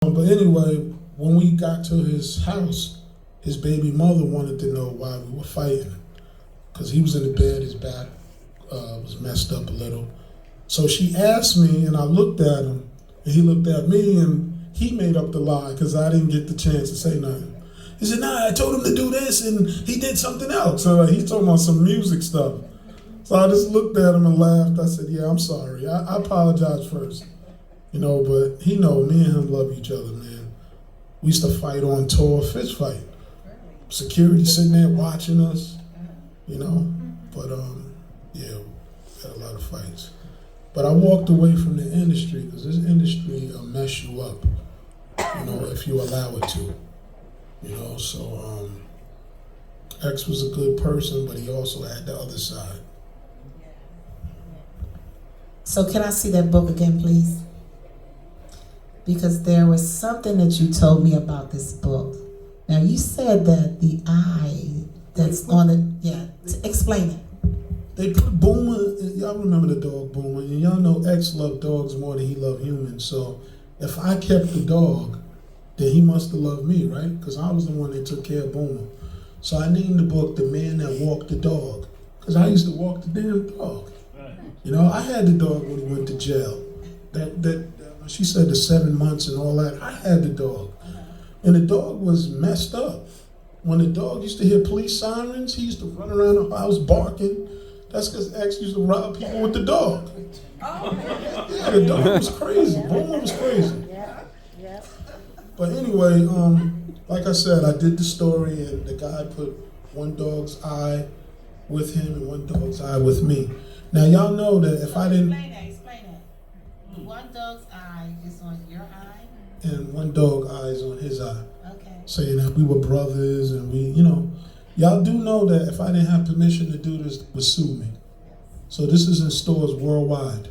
But anyway, when we got to his house, his baby mother wanted to know why we were fighting. Because he was in the bed, his back was messed up a little. So she asked me, and I looked at him, and he looked at me, and he made up the lie because I didn't get the chance to say nothing. He said, nah, I told him to do this, and he did something else. So he's talking about some music stuff. So I just looked at him and laughed. I said, yeah, I'm sorry. I apologize first. But he know me and him love each other, man. We used to fight on tour, fist fight. Security sitting there watching us, But, yeah, we had a lot of fights. But I walked away from the industry because this industry will mess you up, if you allow it to. So X was a good person, but he also had the other side. So can I see that book again, please? Because there was something that you told me about this book. Now you said that the eye that's on it, explain it. They put Boomer, y'all remember the dog Boomer, and y'all know X loved dogs more than he loved humans. So if I kept the dog, then he must have loved me, right? Because I was the one that took care of Boomer. So I named the book The Man That Walked the Dog, because I used to walk the damn dog. I had the dog when he went to jail. She said the 7 months and all that. I had the dog. And the dog was messed up. When the dog used to hear police sirens, he used to run around the house barking. That's because X used to rob people with the dog. Yeah, the dog was crazy. Boomer was crazy. But anyway, like I said, I did the story, and the guy put one dog's eye with him and one dog's eye with me. Now, y'all know that if I didn't... Explain that. One dog's eye is on your eye? And one dog's eye is on his eye. Okay. Saying that we were brothers and y'all do know that if I didn't have permission to do this, would sue me. So this is in stores worldwide.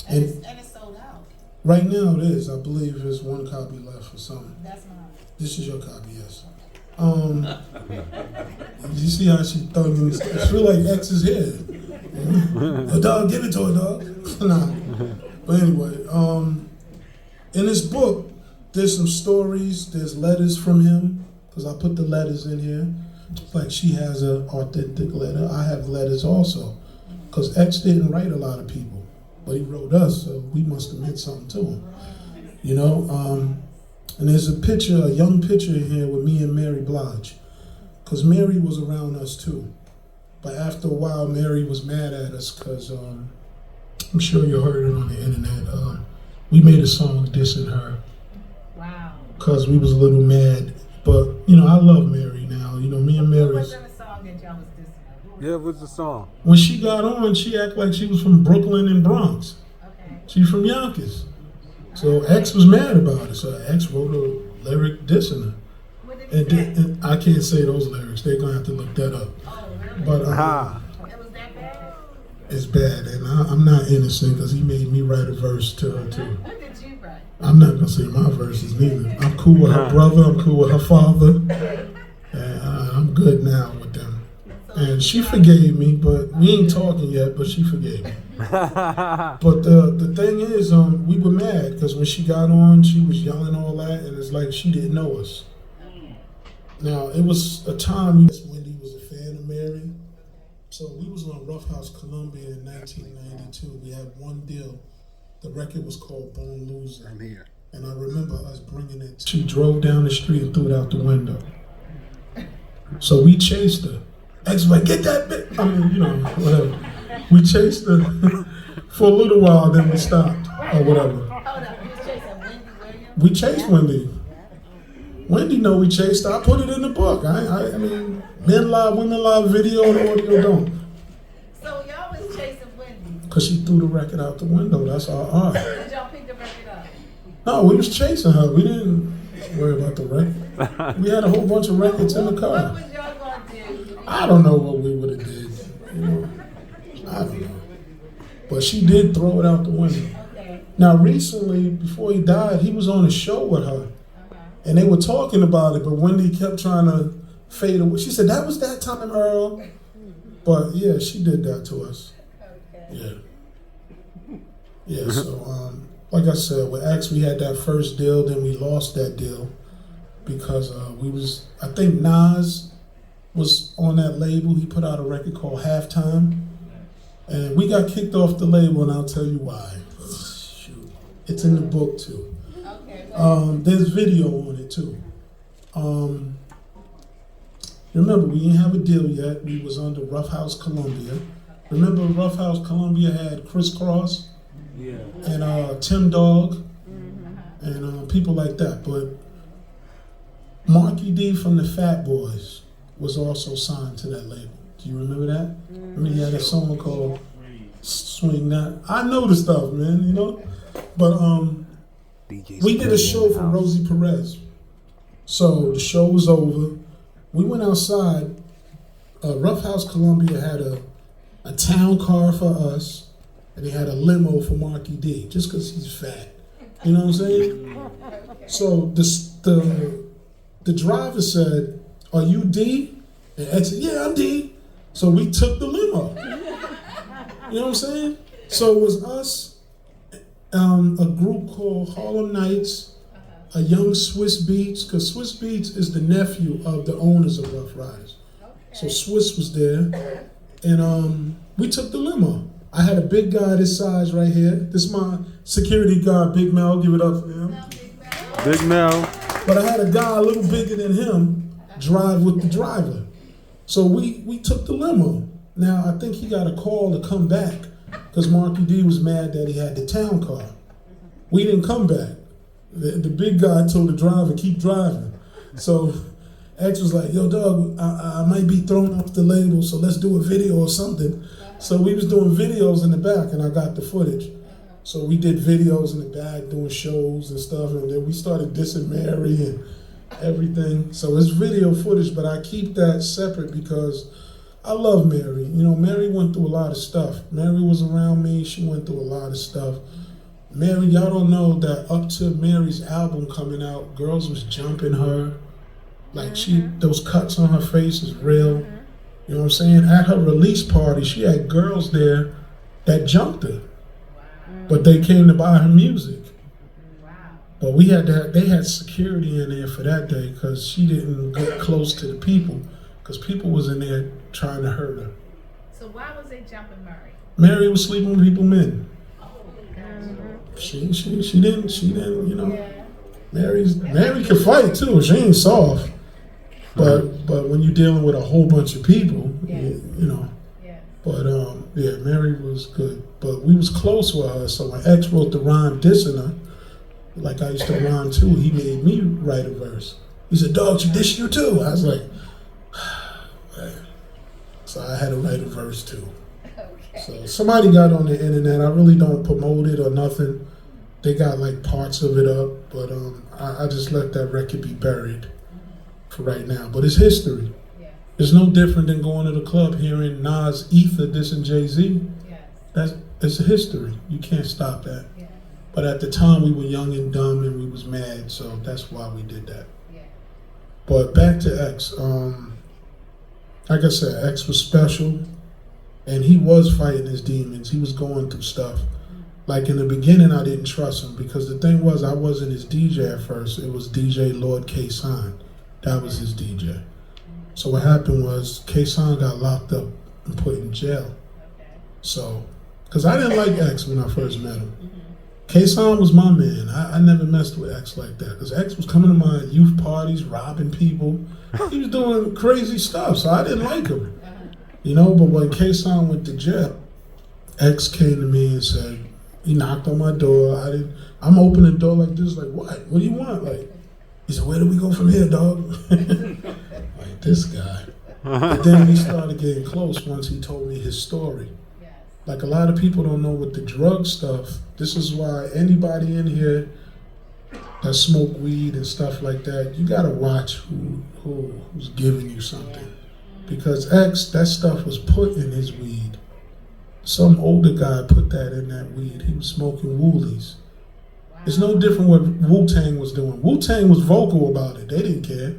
Yes. And it's sold out. Right now it is. I believe there's one copy left or something. That's mine. This is your copy, yes. You see how she thugging? I feel like X is here. Oh, dog, give it to her, dog. Nah. But anyway, in this book, there's some stories, there's letters from him, because I put the letters in here. Like she has an authentic letter. I have letters also. Because X didn't write a lot of people, but he wrote us, so we must have meant something to him. And there's a young picture in here with me and Mary Blige. Because Mary was around us too. But after a while, Mary was mad at us because I'm sure you heard it on the internet. We made a song dissing her. Wow. Because we was a little mad. But, I love Mary now. Me and Mary. What was the song that y'all was dissing? Yeah, what's the song? When she got on, she acted like she was from Brooklyn and Bronx. Okay. She's from Yonkers. So X was mad about it. So X wrote a lyric dissing her. What did he say? And I can't say those lyrics. They're going to have to look that up. Oh, really? But It was that bad? it's bad. And I'm not innocent because he made me write a verse to her, too. What did you write? I'm not going to say my verses neither. I'm cool with her brother. I'm cool with her father. And I'm good now with them. And she forgave me, but we ain't talking yet, but she forgave me. But the thing is, we were mad because when she got on, she was yelling all that, and it's like she didn't know us. Now, it was a time Wendy was a fan of Mary. So we was on Rough House Columbia in 1992. We had one deal. The record was called Born Loser. I'm here. And I remember us bringing it. She drove down the street and threw it out the window. So we chased her. X was like, get that bitch. I mean, whatever. We chased her for a little while, then we stopped, or whatever. Hold up, you was chasing Wendy Williams? We chased Wendy. Wendy know we chased her. I put it in the book. I mean, men lie, women lie, video and audio don't. So y'all was chasing Wendy? Because she threw the record out the window. That's our art. Did y'all pick the record up? No, we was chasing her. We didn't worry about the record. We had a whole bunch of records in the What car. was y'all going to do? I don't know what we would have did. I don't know. But she did throw it out the window. Okay. Now, recently, before he died, he was on a show with her. And they were talking about it, but Wendy kept trying to fade away. She said, that was that time, Earl. But yeah, she did that to us. Okay. Yeah. Yeah, so like I said, with X, we had that first deal, then we lost that deal because I think Nas was on that label. He put out a record called Halftime, and we got kicked off the label, and I'll tell you why. Shoot. It's in the book too. There's video on it too. Remember, we didn't have a deal yet. We was under Rough House Columbia. Remember, Rough House Columbia had Criss Cross and Tim Dog and people like that. But Marky D from the Fat Boys was also signed to that label. Do you remember that? I mean, he had a song called Swing That. I know the stuff, man, you know? But we did a show for Rosie Perez. So the show was over. We went outside. Rough House Columbia had a town car for us, and they had a limo for Marky D, just because he's fat. You know what I'm saying? So the driver said, "Are you D?" And X said, "Yeah, I'm D." So we took the limo. You know what I'm saying? So it was us, a group called Harlem Nights, a young Swiss Beats, because Swiss Beats is the nephew of the owners of Rough Riders. So Swiss was there, and we took the limo. I had a big guy this size right here. This is my security guard, Big Mel. Give it up for him. Big Mel. But I had a guy a little bigger than him drive with the driver. So we took the limo. Now, I think he got a call to come back because Marky D was mad that he had the town car. We didn't come back. The big guy told the driver, keep driving. So X was like, yo, dog, I might be thrown off the label, so let's do a video or something. So we was doing videos in the back, and I got the footage. So we did videos in the back, doing shows and stuff, and then we started dissing Mary and everything. So it's video footage, but I keep that separate because I love Mary. You know, Mary went through a lot of stuff. Mary was around me. She went through a lot of stuff. Mary, y'all don't know that up to Mary's album coming out, girls was jumping her. Like those cuts on her face is real. You know what I'm saying? At her release party, she had girls there that jumped her. But they came to buy her music. But they had security in there for that day because she didn't get close to the people because people was in there trying to hurt her. So why was they jumping Mary? Mary was sleeping with people men. She didn't, you know. Mary can fight too. She ain't soft. But when you're dealing with a whole bunch of people, you know. But Mary was good. But we was close with her, so when X wrote the rhyme dissing her, like I used to rhyme too, he made me write a verse. He said, dog, she diss you too. I was like, so I had to write a verse too. So somebody got on the internet. I really don't promote it or nothing. They got like parts of it up, but I just let that record be buried for right now. But it's history. It's no different than going to the club hearing Nas Ether dissing Jay-Z. It's a history. You can't stop that. But at the time we were young and dumb and we was mad, so that's why we did that. But back to X. Like I said, X was special. And he was fighting his demons. He was going through stuff. Like in the beginning, I didn't trust him because the thing was, I wasn't his DJ at first. It was DJ Lord K-Sign. That was his DJ. So what happened was K-Sign got locked up and put in jail. So, because I didn't like X when I first met him. K-Sign was my man. I never messed with X like that because X was coming to my youth parties, robbing people. He was doing crazy stuff, so I didn't like him. You know, but when K-Sign went to jail, X came to me and said, he knocked on my door. I'm opening the door like this, like, what? What do you want? Like, he said, where do we go from here, dog? Like, this guy. But then we started getting close once he told me his story. Like, a lot of people don't know with the drug stuff, this is why anybody in here that smoke weed and stuff like that, you gotta watch who's giving you something. Because X, that stuff was put in his weed. Some older guy put that in that weed. He was smoking woolies. It's no different what Wu-Tang was doing. Wu-Tang was vocal about it. They didn't care.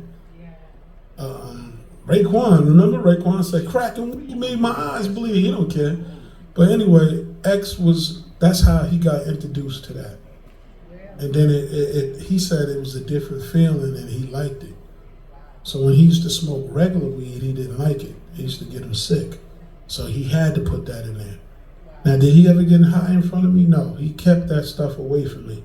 Raekwon, remember? Raekwon said, cracking, you made my eyes bleed. He don't care. But anyway, X was, that's how he got introduced to that. And then he said it was a different feeling and he liked it. So when he used to smoke regular weed, he didn't like it. It used to get him sick. So he had to put that in there. Now, did he ever get high in front of me? No, he kept that stuff away from me.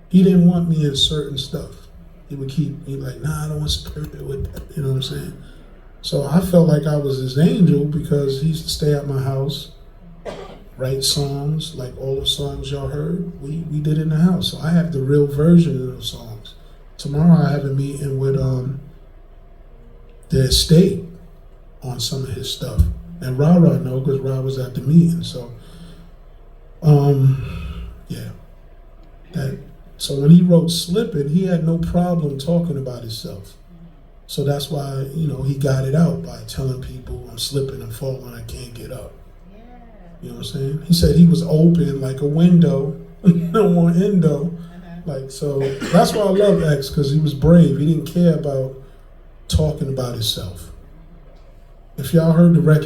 He didn't want me in certain stuff. He would keep me like, nah, I don't want spirit with that. You know what I'm saying? So I felt like I was his angel because he used to stay at my house, write songs, like all the songs y'all heard, we did in the house. So I have the real version of those songs. Tomorrow I have a meeting with the estate on some of his stuff. And Ra know because Ra was at the meeting. So, yeah. So when he wrote Slippin', he had no problem talking about himself. So that's why, he got it out by telling people, I'm slipping, I'm falling, I can't get up. Yeah. You know what I'm saying? He said he was open like a window, no more endo. So that's why I love X, because he was brave. He didn't care about talking about himself. If y'all heard the record,